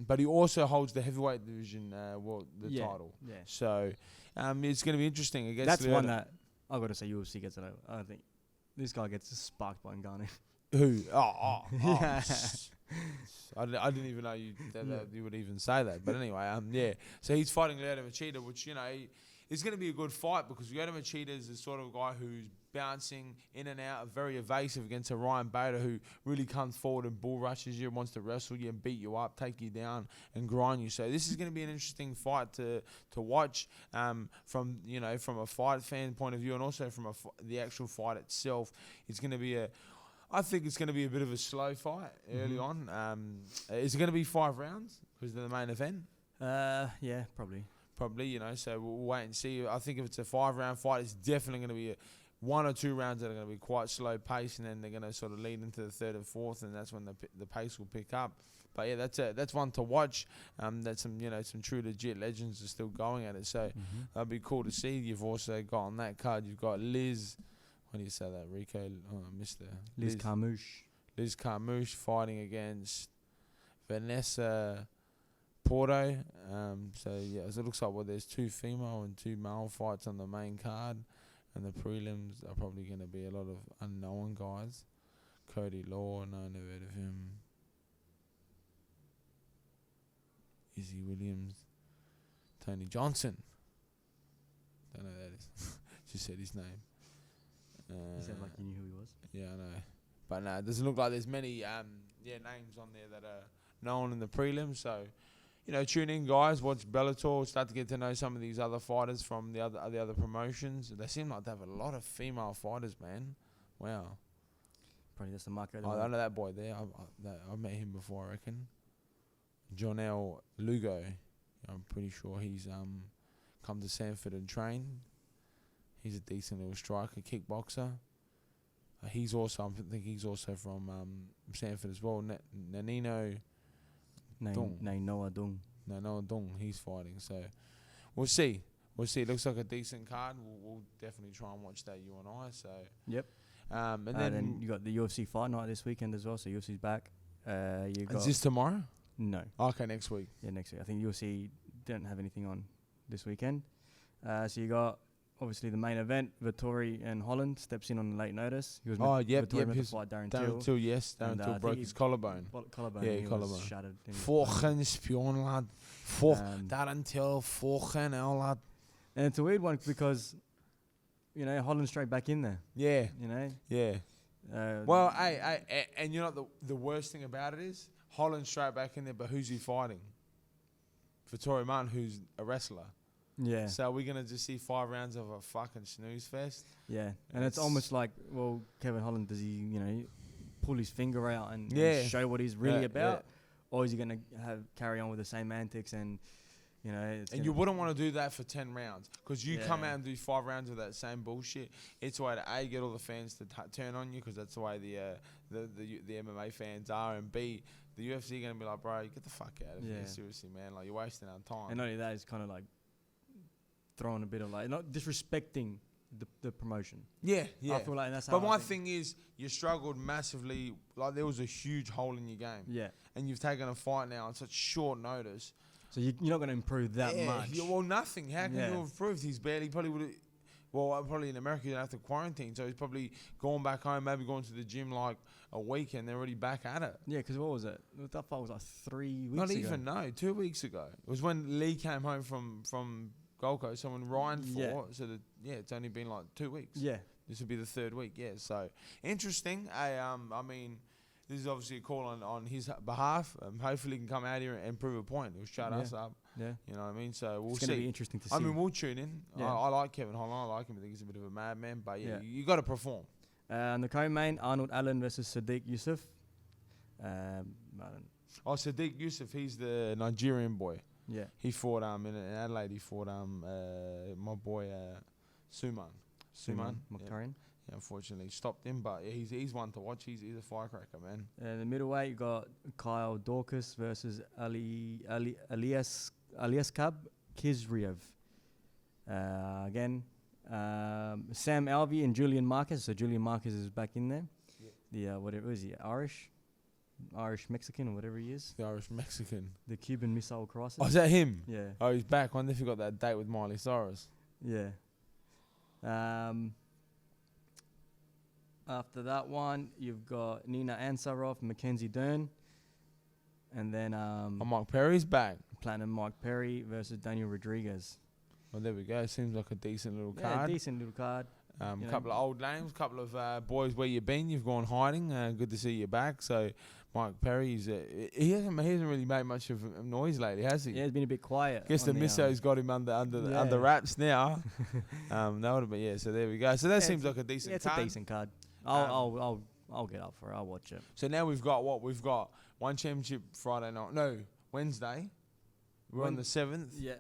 But he also holds the heavyweight division title. Yeah. So it's going to be interesting. Against that's one that I've got to say UFC gets it over. I don't think this guy gets sparked by Ngannou. Who? I didn't even know you would even say that. But anyway, So he's fighting Luda Machida, which, is going to be a good fight because Luda Machida is the sort of guy who's bouncing in and out, very evasive against a Ryan Bader who really comes forward and bull rushes you, wants to wrestle you and beat you up, take you down and grind you. So this is going to be an interesting fight to watch from a fight fan point of view, and also from the actual fight itself. I think it's going to be a bit of a slow fight early on. Is it going to be 5 rounds because of the main event? Yeah, probably. So we'll wait and see. I think if it's a 5-round fight, it's definitely going to be 1 or 2 rounds that are going to be quite slow pace, and then they're going to sort of lead into the 3rd and 4th, and that's when the pace will pick up. But yeah, that's one to watch. That's some true legit legends are still going at it. So that'd be cool to see. You've also got on that card, you've got Liz. What do you say that, Rico? Oh, I missed that. Liz Carmouche. Liz Carmouche fighting against Vanessa Porto. So it looks like there's 2 female and 2 male fights on the main card, and the prelims are probably going to be a lot of unknown guys. Cody Law, no, never heard of him. Izzy Williams, Tony Johnson. Don't know who that is. Just said his name. You said like you knew who he was. Yeah, I know. But no, it doesn't look like there's many names on there that are known in the prelims. So, tune in, guys. Watch Bellator. Start to get to know some of these other fighters from the other promotions. They seem like they have a lot of female fighters, man. Wow. Probably that's the market. I know that boy there. I've met him before, I reckon. Jonel Lugo. I'm pretty sure he's come to Sanford and trained. He's a decent little striker, kickboxer. I think he's also from Sanford as well. Nanino Dung. Noah Dung. Noah Dung. He's fighting. So we'll see. It looks like a decent card. We'll definitely try and watch that, you and I. So yep. And then you got the UFC Fight Night this weekend as well. So UFC's back. Is this tomorrow? No. Okay, next week. Yeah, next week. I think UFC didn't have anything on this weekend. So you got obviously the main event. Vettori and Holland steps in on late notice. He was Vettori meant to fight Darren Till. Darren Till broke his collarbone. Yeah, collarbone. Shattered. Fucking spion, lad. Darren Till, fucking hell, lad. And it's a weird one because, Holland's straight back in there. Yeah. Yeah. Well, and the worst thing about it is Holland's straight back in there, but who's he fighting? Vettori Martin, who's a wrestler. Yeah. So we're going to just see 5 rounds of a fucking snooze fest. Yeah. And it's almost like, well, Kevin Holland, does he, pull his finger out and show what he's really about? Yeah. Or is he going to carry on with the same antics and, and you wouldn't want to do that for 10 rounds because you come out and do 5 rounds of that same bullshit. It's a way to A, get all the fans to turn on you because that's the way the MMA fans are, and B, the UFC going to be like, bro, get the fuck out of here. Seriously, man. Like, you're wasting our time. And not only that, it's kind of like throwing a bit of not disrespecting the promotion. Yeah. I feel like that's how. But my thing is, you struggled massively. Like, there was a huge hole in your game. Yeah. And you've taken a fight now on such short notice. So you're not going to improve that much. Well, nothing. How can you have improved? He's barely probably would have. Well, probably in America you don't have to quarantine, so he's probably gone back home, maybe gone to the gym like a week, and they're already back at it. Yeah, because what was it? That fight was like 3 weeks Not ago. even, no, 2 weeks ago. It was when Lee came home from Gold Coast, so when Ryan fought, so it's only been like 2 weeks. Yeah. This will be the 3rd week, yeah. So interesting. I mean, this is obviously a call on his behalf. Hopefully, he can come out here and prove a point. He'll shut us up. Yeah. You know what I mean? So we'll see. It's going to be interesting to see. I mean, we'll tune in. Yeah. I like Kevin Holland. I like him. I think he's a bit of a madman. But you got to perform. And the co-main, Arnold Allen versus Sadiq Yusuf. Sadiq Yusuf, he's the Nigerian boy. Yeah. He fought in Adelaide. He fought my boy Suman Mcguire. Yeah, unfortunately stopped him, but he's one to watch. He's a firecracker, man. In the middleweight, you got Kyle Dorcas versus Alias Kab Kizriev. Again, Sam Alvey and Julian Marquez. So Julian Marquez is back in there. Yeah. Whatever is he? Irish Mexican or whatever he is. The Irish Mexican. The Cuban Missile Crisis. Oh, is that him? Yeah. Oh, he's back. I wonder if he got that date with Miley Cyrus. Yeah. After that one, you've got Nina Ansarov, Mackenzie Dern, and then Mark Perry's back. Platinum Mike Perry versus Daniel Rodriguez. Well, there we go. Seems like a decent little Yeah, card. decent little card. Couple of old names, couple of boys. Where you been? You've gone hiding. Good to see you back. So, Mike Perry, he hasn't really made much of a noise lately, has he? Yeah, he's been a bit quiet. Guess the misso's got him under wraps now. That would have been So there we go. So that seems like a decent. Yeah, it's card. a decent card. I'll get up for it. I'll watch it. So now we've got what? We've got one championship Friday night. No, Wednesday. We're on the 7th. Yeah.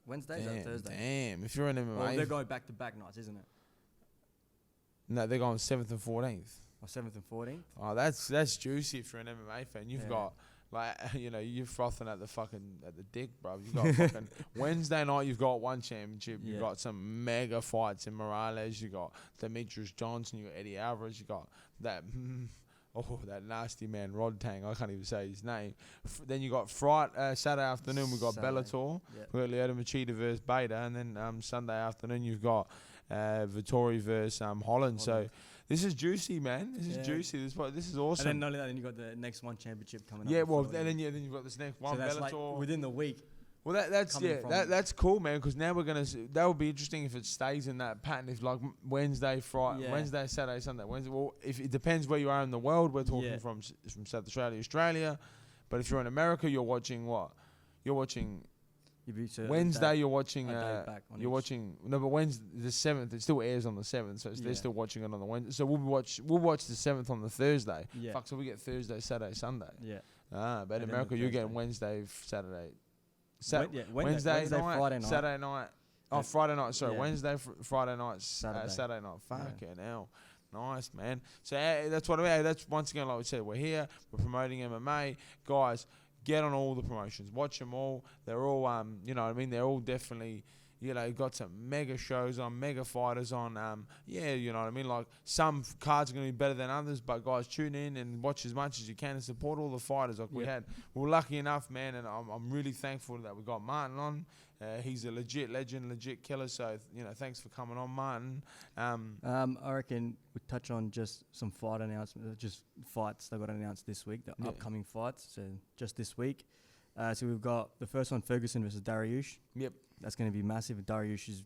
Wednesday or Thursday? Damn, if you're an MMA. Well, they're going back-to-back nights, isn't it? No, they're going 7th and 14th. Or 7th and 14th? Oh, that's juicy if you're an MMA fan. You've got, you're frothing at the dick, bro. You've got fucking Wednesday night, you've got one championship. You've got some mega fights in Morales. You got Demetrius Johnson. You got Eddie Alvarez. You got that nasty man, Rod Tang. I can't even say his name. Then you got Saturday afternoon, we've got Bellator. Yep. We've got Lyoto Machida versus Beta. And then Sunday afternoon, you've got Vittori versus Holland. So this is juicy, man. This is juicy. This is awesome. And then not only that, then you got the next one championship coming up. Yeah, well, then you've got this next one, so that's Bellator. like within the week. Well, that's cool, man. Because now we're gonna. That would be interesting if it stays in that pattern. If like Wednesday, Friday, Wednesday, Saturday, Sunday, Wednesday. Well, if it depends where you are in the world. We're talking from South Australia. But if you're in America, you're watching what? You're watching Wednesday. You're watching. You're watching. No, but Wednesday, the 7th. It still airs on the 7th, so they're still watching it on the Wednesday. So we'll watch the 7th on the Thursday. Yeah. Fuck. So we get Thursday, Saturday, Sunday. Yeah. But in America, you're getting Wednesday, Saturday. Wednesday night, Friday night, Saturday night. Oh, Friday night. Sorry, Yeah. Wednesday, Friday night, Saturday night. Fucking hell, nice, man. So that's what that's once again, like we said, we're here. We're promoting MMA, guys. Get on all the promotions. Watch them all. They're all, you know what I mean. They're all definitely. Got some mega shows on, mega fighters on. You know what I mean. Like some cards are going to be better than others, but guys, tune in and watch as much as you can and support all the fighters. Like we were lucky enough, man, and I'm really thankful that we got Martin on. He's a legit legend, legit killer. So thanks for coming on, Martin. I reckon we touch on just some fight announcements, just fights that got announced this week, the upcoming fights. So just this week. So we've got the first one, Ferguson versus Daryush. Yep. That's going to be massive. Daryush is,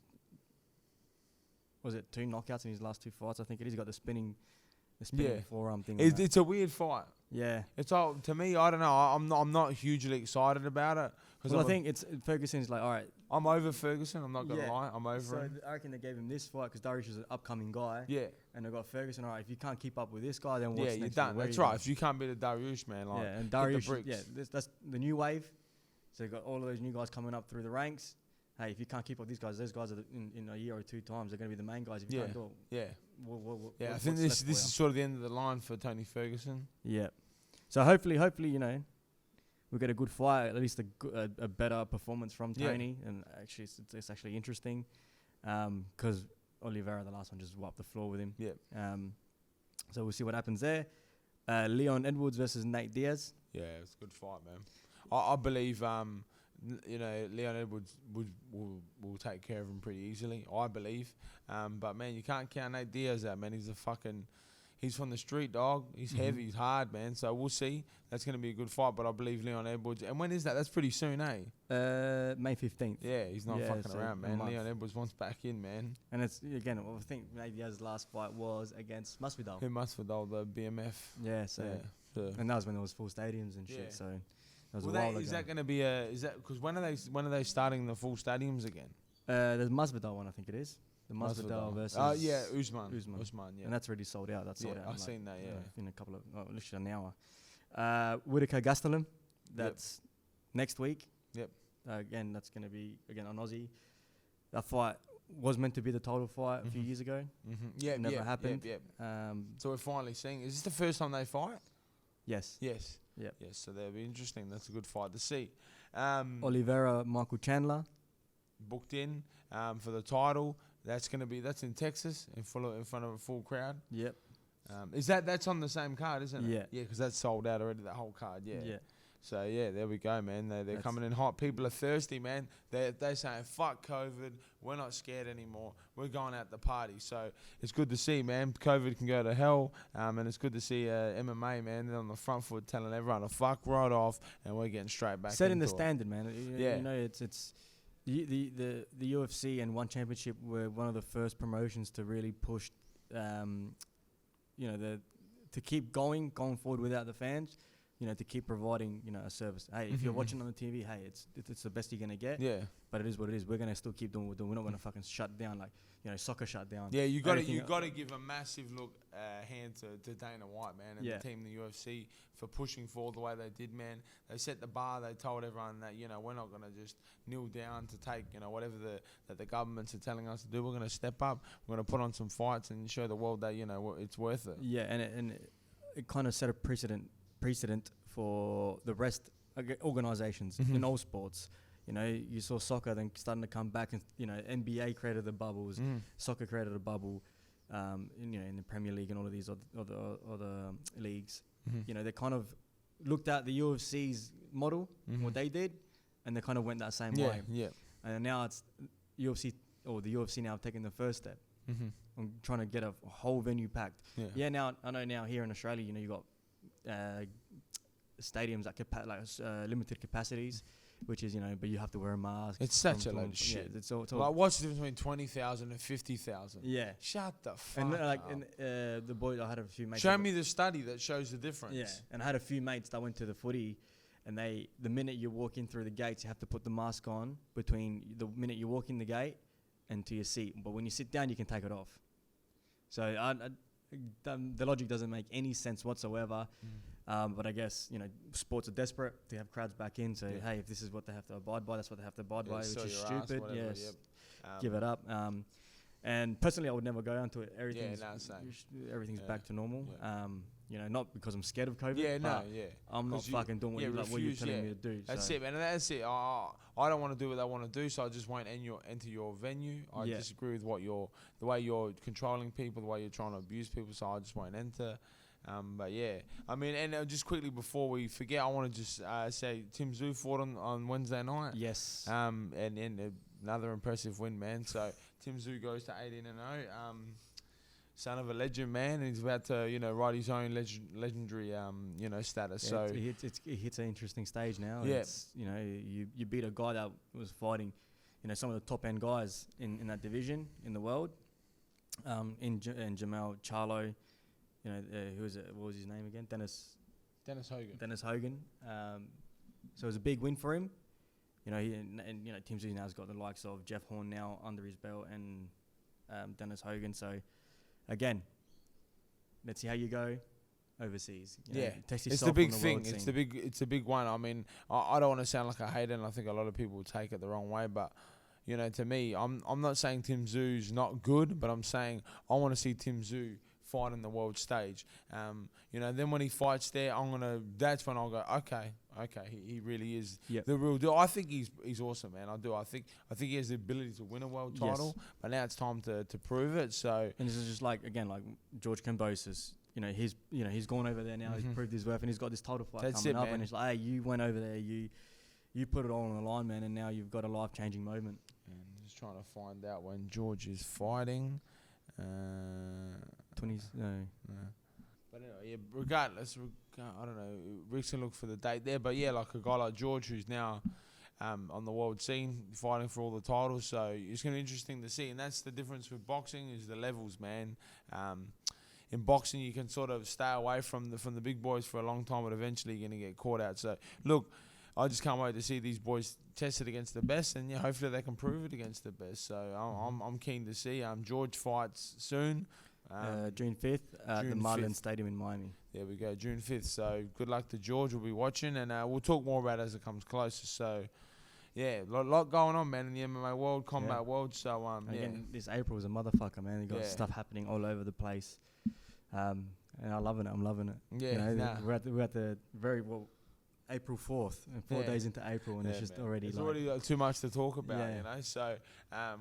was it 2 knockouts in his last 2 fights? I think it is. He's got the spinning forearm thing. It's a weird fight. Yeah. It's all, to me, I don't know. I'm not hugely excited about it. Well, I think Ferguson's like, all right. I'm over Ferguson. I'm not going to lie. I'm over him. So I reckon they gave him this fight because Daryush is an upcoming guy. Yeah. And they got Ferguson. All right, if you can't keep up with this guy, then what's next? You're done. That's right. If you can't beat a Daryush, man, like, and Daryush, that's the new wave. So you've got all of those new guys coming up through the ranks. Hey, if you can't keep up with these guys, those guys are in a year or 2 times, they're going to be the main guys. If you can't do it, I think this is sort of the end of the line for Tony Ferguson. Yeah. So hopefully, we get a good fight, at least a better performance from Tony, and actually it's actually interesting, because Oliveira, the last one, just wiped the floor with him. Yeah. So we'll see what happens there. Leon Edwards versus Nate Diaz. Yeah, it's a good fight, man. I believe Leon Edwards will take care of him pretty easily. I believe, but man, you can't count Nate Diaz out, man. He's from the street, dog. He's heavy, he's hard, man. So we'll see. That's going to be a good fight, but I believe Leon Edwards. And when is that? That's pretty soon, eh? May 15th. Yeah, he's not fucking around, man. Leon Edwards wants back in, man. And it's, again, I think Nate Diaz's last fight was against Masvidal. Who Masvidal, the BMF. Yeah, so. And that was when there was full stadiums and shit, so. That was a while ago. Is that going to be because when are they starting the full stadiums again? There's Masvidal one, I think it is. The Masvidal versus... Usman, yeah. And that's already sold out. That's sold out. I've seen that, in a couple of... literally an hour. Whitaker Gastelum. That's next week. Yep. Again, that's going to be, on Aussie. That fight was meant to be the title fight a few years ago. Yeah, it never happened. So we're finally seeing... Is this the first time they fight? Yes. Yes. Yep. Yes, so that'll be interesting. That's a good fight to see. Oliveira, Michael Chandler. Booked in for the title. That's in Texas in front of a full crowd. Yep. That's on the same card, isn't it? Yeah. Yeah, because that's sold out already, that whole card, yeah. Yeah. So, yeah, there we go, man. They're coming in hot. People are thirsty, man. They're saying, fuck COVID. We're not scared anymore. We're going out to party. So, it's good to see, man. COVID can go to hell. And it's good to see MMA, man. They're on the front foot telling everyone to fuck right off. And we're getting straight back setting into the standard, man. Yeah. You know, it's the UFC and One Championship were one of the first promotions to really push, to keep going forward without the fans. To keep providing, a service. Hey, if you're watching on the TV, hey, it's the best you're gonna get. Yeah. But it is what it is. We're gonna still keep doing what we're doing. We're not gonna fucking shut down soccer shut down. Yeah, you got to give a massive hand to Dana White, man, and the team in the UFC for pushing forward the way they did, man. They set the bar. They told everyone that we're not gonna just kneel down to take whatever the governments are telling us to do. We're gonna step up. We're gonna put on some fights and show the world that it's worth it. Yeah, and it kind of set a precedent for the rest organizations in all sports. You saw soccer then starting to come back, and NBA created the bubbles, soccer created a bubble, in the Premier League and all of these other leagues. They kind of looked at the UFC's model, what they did, and they kind of went that same way. Yeah. And now it's the UFC now taking the first step. I'm trying to get a whole venue packed. Yeah. Now I know now here in Australia, you got stadiums that limited capacities, which is but you have to wear a mask. It's such a load of shit. Yeah, it's all like, what's the difference between 20,000 and 50,000? Yeah, shut the fuck up. And the boys, I had a few mates. Show me the study that shows the difference. Yeah, and I had a few mates that went to the footy, and the minute you walk in through the gates, you have to put the mask on between the minute you walk in the gate and to your seat. But when you sit down, you can take it off. So the logic doesn't make any sense whatsoever. But I guess, sports are desperate to have crowds back in. So, hey, if this is what they have to abide by, that's what they have to abide by, which is stupid. Yes. Give it up. And personally, I would never go onto it. Everything's back to normal. Yeah. Not because I'm scared of COVID. I'm not fucking doing what you're telling me to do. That's it, man. And that's it. I don't want to do what I want to do, so I just won't enter your venue. I disagree with the way you're controlling people, the way you're trying to abuse people, so I just won't enter. But yeah, I mean, and just quickly before we forget, I want to just say Tim Tszyu fought on Wednesday night. Yes. And another impressive win, man. So Tim Tszyu goes to 18-0. Son of a legend, man, and he's about to ride his own legendary status. Yeah, so it hits an interesting stage now. Yeah. It's, you beat a guy that was fighting, some of the top end guys in that division in the world. In Jamal Charlo. Who was it? What was his name again? Dennis Hogan. Dennis Hogan. So it was a big win for him. Tim Tszyu now has got the likes of Jeff Horn now under his belt and Dennis Hogan. So again, let's see how you go overseas. It's the big thing. It's the big one. I mean, I don't want to sound like a hater, and I think a lot of people will take it the wrong way, but. To me, I'm not saying Tim Tszyu's not good, but I'm saying I want to see Tim Tszyu fight on the world stage. Then when he fights there, that's when I'll go, okay, he really is the real deal. I think he's awesome, man. I do. I think he has the ability to win a world title, but now it's time to prove it. So and this is just like George Kambosos. he's gone over there now. He's proved his worth, and he's got this title fight That's coming it, up. man. And it's like, hey, you went over there, you put it all on the line, man, and now you've got a life-changing moment. And just trying to find out when George is fighting. 20s, no. But anyway, yeah, regardless, I don't know. Rick's going to look for the date there. But, yeah, like a guy like George who's now on the world scene fighting for all the titles. So it's going to be interesting to see. And that's the difference with boxing is the levels, man. In boxing, you can sort of stay away from the big boys for a long time, but eventually you're going to get caught out. So, look, I just can't wait to see these boys tested against the best, and yeah, hopefully they can prove it against the best. So I'm keen to see. George fights soon. June 5th at the June Marlin 5th. Stadium in Miami. There we go, June 5th. So good luck to George. We'll be watching, and we'll talk more about it as it comes closer. So, yeah, lot going on, man, in the MMA world, combat world. So, Again, this April is a motherfucker, man. You got stuff happening all over the place, and I'm loving it. Yeah, we're at the very April 4th, and 4 days into April, and it's just already it's like already too much to talk about, you know. So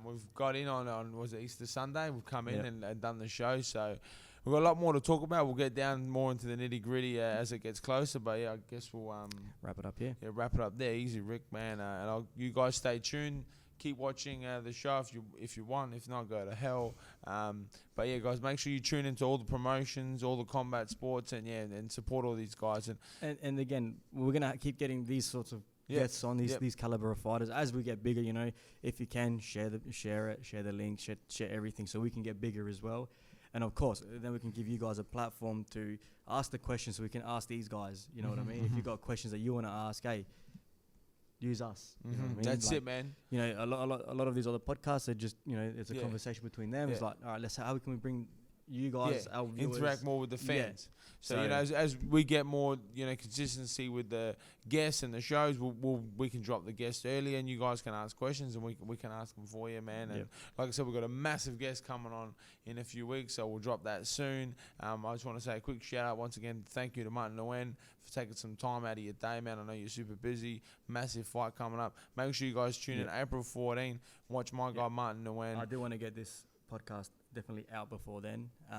we've got in on was it Easter Sunday? We've come in and done the show, so we've got a lot more to talk about. We'll get down more into the nitty gritty as it gets closer, but yeah, I guess we'll wrap it up here. Yeah, wrap it up there. Easy, Rick, man, and you guys stay tuned. Keep watching the show if you want. If not, go to hell. But yeah, guys, make sure you tune into all the promotions, all the combat sports, and support all these guys. And again, we're gonna keep getting these sorts of guests on these caliber of fighters as we get bigger. You know, if you can share the link, share everything, so we can get bigger as well. And of course, then we can give you guys a platform to ask the questions, so we can ask these guys. You know what I mean? If you got questions that you want to ask, hey, use us. You know what I mean? That's it, man. You know, a lot of these other podcasts are just, you know, it's a conversation between them. It's like, all right, how can we bring you guys, our viewers, interact more with the fans. So you know, as we get more, you know, consistency with the guests and the shows, we can drop the guests earlier, and you guys can ask questions, and we can ask them for you, man. And like I said, we've got a massive guest coming on in a few weeks, so we'll drop that soon. I just want to say a quick shout out once again. Thank you to Martin Nguyen for taking some time out of your day, man. I know you're super busy. Massive fight coming up. Make sure you guys tune in April 14. Watch my guy Martin Nguyen. I do want to get this podcast definitely out before then. So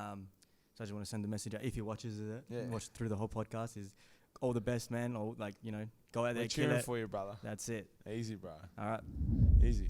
I just want to send the message out. If he watches it, watch through the whole podcast, is all the best, man. Or like, you know, go out there, cheering for you, brother. That's it. Easy, bro. All right. Easy.